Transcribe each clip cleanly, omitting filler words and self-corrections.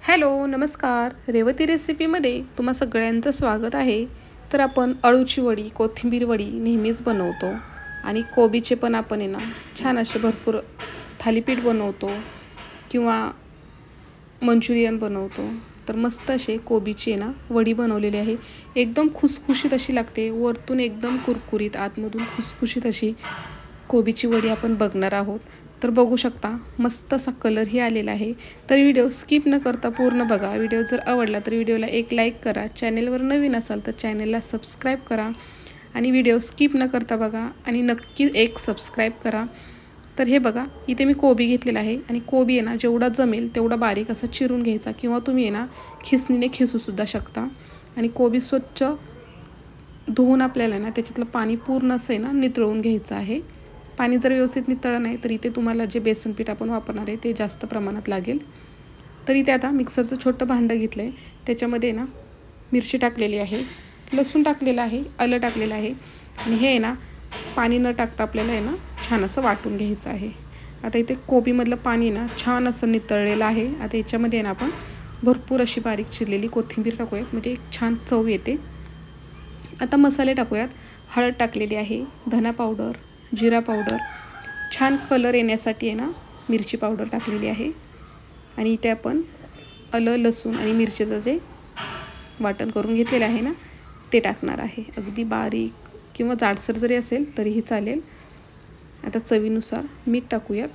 Hello नमस्कार. रेवती रेसिपीमध्ये तुम्हा सगळ्यांचं स्वागत आहे. तर आपण अळूची वडी, कोथिंबीर वडी नेहमीच बनवतो आणि कोबीचे पण आपण आहे ना छान असे भरपूर थालीपीठ बनवतो किंवा मंचुरियन बनवतो. तर मस्त असे कोबीची आहे ना वडी बनवलेली आहे. एकदम खुसखुशीत अशी लागते, वरतून एकदम कुरकुरीत, आतमधून खुसखुशीत अशी कोबीची वडी आपण बघणार आहोत. तर बघू शकता मस्त असा कलरही आलेला आहे. तर व्हिडिओ स्किप न करता पूर्ण बघा. व्हिडिओ जर आवडला तर व्हिडिओला एक लाईक करा. चॅनेलवर नवीन असाल तर चॅनेलला सबस्क्राईब करा आणि व्हिडिओ स्किप न करता बघा आणि नक्की एक सबस्क्राईब करा. तर हे बघा, इथे मी कोबी घेतलेला आहे आणि कोबी आहे ना जेवढा जमेल तेवढा बारीक असा चिरून घ्यायचा किंवा तुम्ही आहे ना खिसणीने खिसूसुद्धा शकता. आणि कोबी स्वच्छ धुवून आपल्याला ना त्याच्यातलं पाणी पूर्ण असं आहे ना नितळून घ्यायचं आहे. पाणी जर व्यवस्थित नितळलं नाही तर इथे तुम्हाला जे बेसन पीठ आपण वापरणार आहे ते जास्त प्रमाणात लागेल. तर इथे आता मिक्सरचं छोटं भांडं घेतलं आहे, त्याच्यामध्ये ना मिरची टाकलेली आहे, लसूण टाकलेलं आहे, आलं टाकलेलं आहे आणि हे आहे ना पाणी न टाकता आपल्याला आहे ना छान असं वाटून घ्यायचं आहे. आता इथे कोबीमधलं पाणी ना छान असं नितळलेलं आहे. आता याच्यामध्ये ना आपण भरपूर अशी बारीक चिरलेली कोथिंबीर टाकूयात, म्हणजे एक छान चव येते. आता मसाले टाकूयात. हळद टाकलेली आहे, धना पावडर, जिरा पावडर, छान कलर येण्यासाठी आहे ना मिरची पावडर टाकलेली आहे. आणि इथे आपण आलं, लसूण आणि मिरचीचं जे वाटण करून घेतलेलं आहे ना ते टाकणार आहे. अगदी बारीक किंवा जाडसर जरी असेल तरीही चालेल. आता चवीनुसार मीठ टाकूयात.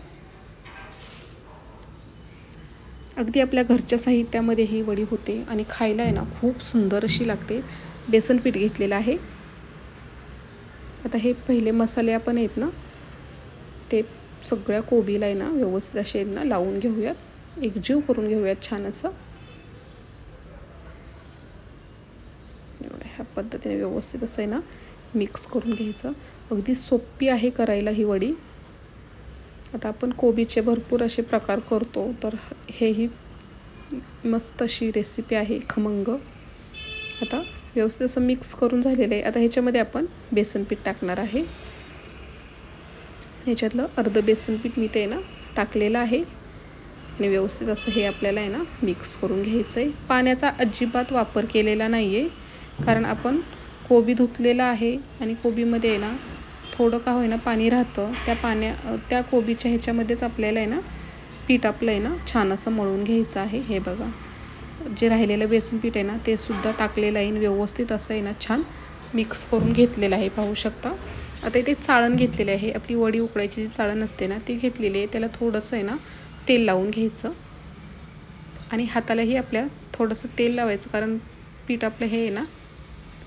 अगदी आपल्या घरच्या साहित्यामध्ये ही वडी होते आणि खायला आहे ना खूप सुंदर अशी लागते. बेसन पीठ घेतलेलं आहे. आता हे पहिले मसाले आपण आहेत ना ते सगळ्या कोबीला आहे ना व्यवस्थित असे ना लावून घेऊयात, एकजीव करून घेऊयात छान असं. ह्या पद्धतीने व्यवस्थित असं आहे ना मिक्स करून घ्यायचं. अगदी सोपी आहे करायला ही वडी. आता आपण कोबीचे भरपूर असे प्रकार करतो, तर हेही मस्त अशी रेसिपी आहे, खमंग. आता व्यवस्थित असं मिक्स करून झालेलं आहे. आता ह्याच्यामध्ये आपण बेसन पीठ टाकणार आहे. ह्याच्यातलं अर्ध बेसन पीठ मी ते ना टाकलेलं आहे आणि व्यवस्थित असं हे आपल्याला आहे ना मिक्स करून घ्यायचं आहे. पाण्याचा अजिबात वापर केलेला नाही आहे, कारण आपण कोबी धुतलेला आहे आणि कोबीमध्ये आहे ना थोडं का होईना पाणी राहतं. त्या कोबीच्या ह्याच्यामध्येच आपल्याला आहे ना पीठ आपलं आहे ना छान असं मळून घ्यायचं आहे. हे बघा, जे राहिलेलं बेसन पीठ आहे ना ते सुद्धा टाकलेलं आहे, व्यवस्थित असं आहे ना छान मिक्स करून घेतलेलं आहे, पाहू शकता. आता इथे चाळण घेतलेली आहे. आपली वडी उकडायची जी चाळण असते ना ती घेतलेली आहे. त्याला थोडंसं आहे ना तेल लावून घ्यायचं आणि हातालाही आपल्या थोडंसं तेल लावायचं, कारण पीठ आपलं हे आहे ना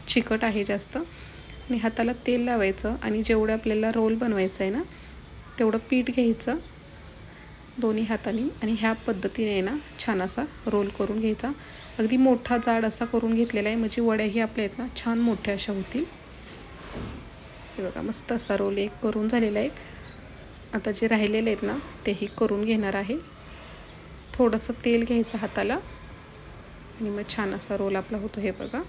चिकट आहे जास्त. आणि हाताला तेल लावायचं आणि जेवढं आपल्याला रोल बनवायचं आहे ना तेवढं पीठ घ्यायचं दोन्ही हाताने आणि ह्या पद्धतीने आहे ना छान असा रोल करून घ्यायचा. अगदी मोठा जाड असा करून घेतलेला आहे, म्हणजे वड्याही आपल्या आहेत ना छान मोठ्या अशा होतील. हे बघा, मस्त असा रोल एक करून झालेला आहे. आता जे राहिलेले आहेत ना तेही करून घेणार आहे. थोडंसं तेल घ्यायचं हाताला आणि मग छान असा रोल आपला होतो. हे बघा,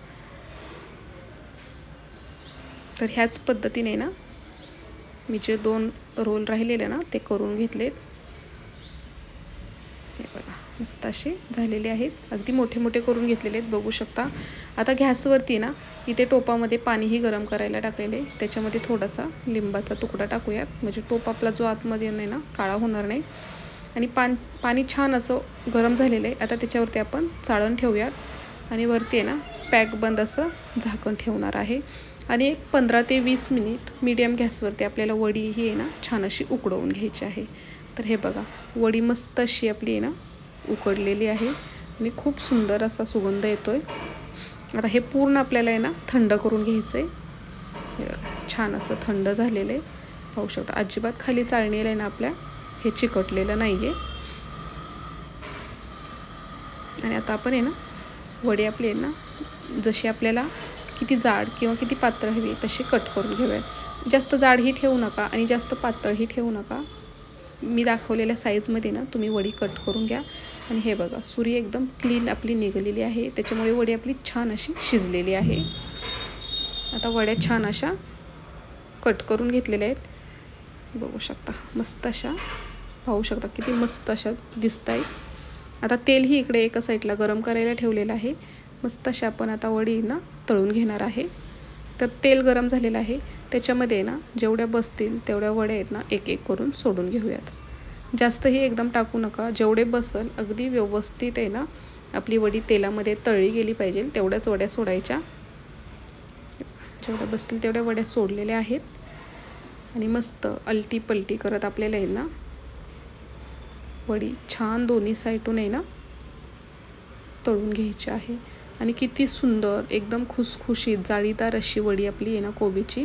तर ह्याच पद्धतीने ना मी जे 2 रोल राहिलेले ना ते करून घेतलेत. हे बघा, मस्त असे झालेले आहेत. अगदी मोठे मोठे करून घेतलेले आहेत, बघू शकता. आता गॅसवरती ना इथे टोपामध्ये पाणीही गरम करायला टाकलेले, त्याच्यामध्ये थोडासा लिंबाचा तुकडा टाकूयात, म्हणजे टोप आपला जो आतमध्ये नाही ना काळा होणार नाही. आणि पाणी छान असं गरम झालेलं आहे. आता त्याच्यावरती आपण चाळण ठेवूयात आणि वरती आहे ना पॅक बंद असं झाकण ठेवणार आहे. आणि एक 15 ते 20 मिनिट मीडियम गॅसवरती आपल्याला वडी ही आहे ना छान अशी उकडवून घ्यायची आहे. तर हे बघा, वडी मस्त अशी आपली आहे ना उकडलेली आहे आणि खूप सुंदर असा सुगंध येतो आहे. आता हे पूर्ण आपल्याला आहे ना थंड करून घ्यायचं आहे. हे बघा, छान असं थंड झालेलं आहे, पाहू शकता. अजिबात खाली चाळणीला आहे ना आपल्या हे चिकटलेलं नाही आहे. आणि आता आपण आहे ना वडी आपली आहे ना जशी आपल्याला किती जाड किंवा किती पातळ हवी तशी कट करून घेऊयात. जास्त जाडही ठेवू नका आणि जास्त पातळही ठेवू नका. मी दाखवलेल्या साईजमध्ये ना तुम्ही वडी कट करून घ्या. आणि हे बघा, सुरी एकदम क्लीन आपली निघालेली आहे, त्याच्यामुळे वडी आपली छान अशी शिजलेली आहे. आता वड्या छान अशा कट करून घेतलेल्या आहेत, बघू शकता. मस्त अशा, पाहू शकता किती मस्त अशा दिसत आहेत. आता तेलही इकडे एका साईडला गरम करायला ठेवलेलं आहे. मस्त अशा आपण आता वडी ना तळून घेणार आहे. तर तेल गरम झालेलं आहे, त्याच्यामध्ये ना जेवढ्या बसतील तेवढ्या वड्या आहेत ना एक एक करून सोडून घेऊयात. जास्तही एकदम टाकू नका, जेवढे बसल अगदी व्यवस्थित आहे ना आपली वडी तेलामध्ये तळली गेली पाहिजे तेवढ्याच वड्या सोडायच्या. जेवढ्या बसतील तेवढ्या वड्या सोडलेल्या आहेत आणि मस्त अलटी पलटी करत आपल्याला आहे ना वडी छान दोन्ही साईडून आहे ना तळून घ्यायची आहे. आणि किती सुंदर एकदम खुसखुशीत जाळीदार अशी वडी आपली आहे ना कोबीची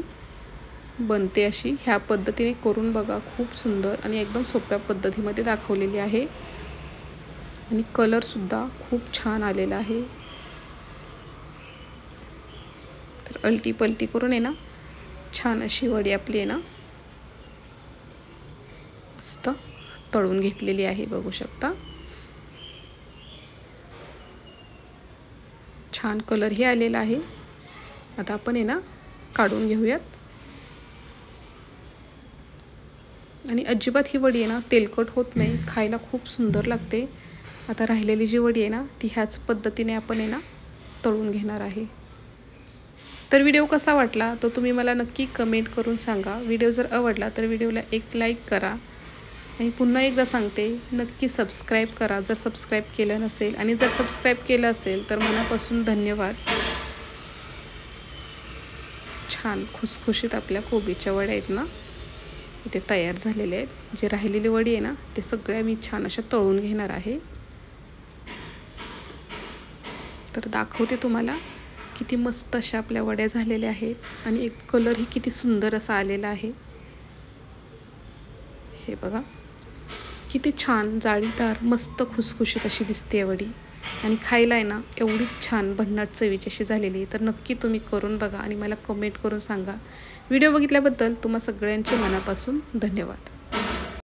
बनते. अशी ह्या पद्धतीने करून बघा, खूप सुंदर आणि एकदम सोप्या पद्धतीमध्ये दाखवलेली आहे. आणि कलरसुद्धा खूप छान आलेला आहे. तर अलटी पलटी करून आहे ना छान अशी वडी आपली आहे ना मस्त तळून घेतलेली आहे, बघू शकता. छान कलरही आलेला आहे. आता आपण आहे ना काढून घेऊयात. आणि अजिबात ही वडी आहे ना तेलकट होत नाही, खायला खूप सुंदर लागते. आता राहिलेली जी वडी आहे ना ती ह्याच पद्धतीने आपण आहे ना तळून घेणार आहे. तर व्हिडिओ कसा वाटला तो तुम्ही मला नक्की कमेंट करून सांगा. व्हिडिओ जर आवडला तर व्हिडिओला एक लाईक करा. आणि पुन्हा एकदा सांगते, नक्की सबस्क्राईब करा जर सबस्क्राईब केलं नसेल. आणि जर सबस्क्राईब केलं असेल तर मनापासून धन्यवाद. छान खुसखुशीत आपल्या कोबीच्या वड्या आहेत ना इथे तयार झालेले आहेत. जे राहिलेली वडी आहे ना ते सगळ्या मी छान अशा तळून घेणार आहे. तर दाखवते तुम्हाला किती मस्त अशा आपल्या वड्या झालेल्या आहेत. आणि एक कलरही किती सुंदर असा आलेला आहे. हे बघा किती छान जाळीदार मस्त खुसखुशीत अशी दिसते वडी. आणि खायला आहे ना एवढी छान भन्नाट चवीची अशी झालेली. तर नक्की तुम्ही करून बघा आणि मला कमेंट करून सांगा. व्हिडिओ बघितल्याबद्दल तुम्हा सगळ्यांचे मनापासून धन्यवाद.